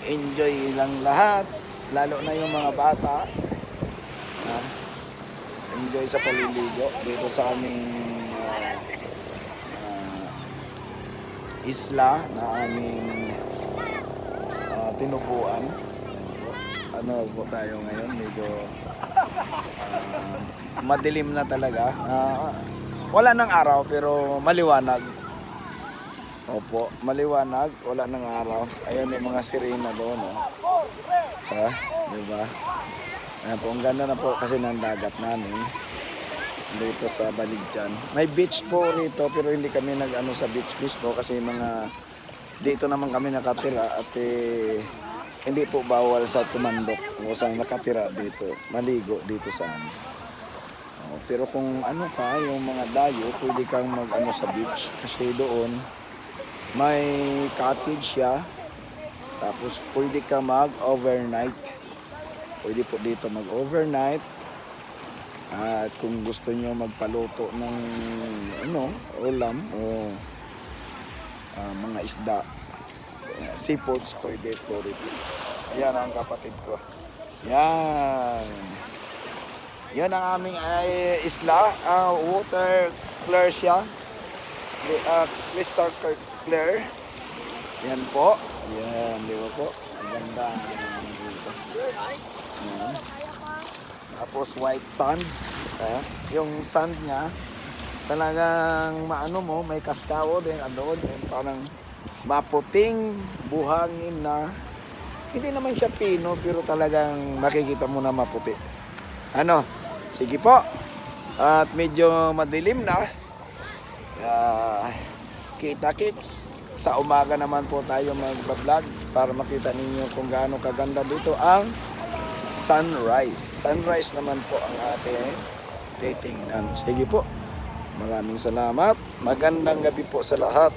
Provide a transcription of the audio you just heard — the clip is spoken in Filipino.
enjoy lang lahat, lalo na yung mga bata. Enjoy sa paliligo dito sa aming isla na aming tinubuan. Ano po tayo ngayon, medyo madilim na talaga. Wala ng araw pero maliwanag. Opo, maliwanag, wala ng araw. Ayun, may mga sirena doon, diba? Ayan po, ang ganda na po kasi ng dagat namin dito sa Baligjan. May beach po rito pero hindi kami nag-ano sa beach po kasi mga dito naman kami nakatira at hindi po bawal sa tumandok o sa nakatira dito, maligo dito sa amin. Pero kung ano ka, yung mga dayo, pwede kang mag-ano sa beach kasi doon may cottage siya. Tapos pwede ka mag-overnight. Pwede po dito mag-overnight. At kung gusto niyo magpaluto ng ulam o mga isda, seafoods, pwede po rito. Ayan ang kapatid ko. Yan. Yan ang aming isla. Water clear siya. Crystal clear. Yan po. Yan, di ba po? Ang ganda. Yan. Tapos white sand. Yung sand niya, talagang may kaskao din. Parang maputing buhangin na hindi naman siya pino pero talagang makikita mo na maputi. Sige po. At medyo madilim na. Kita-kits. Sa umaga naman po tayo mag-vlog para makita ninyo kung gaano kaganda dito ang sunrise. Sunrise naman po ang ating titingnan. Sige po. Maraming salamat. Magandang gabi po sa lahat.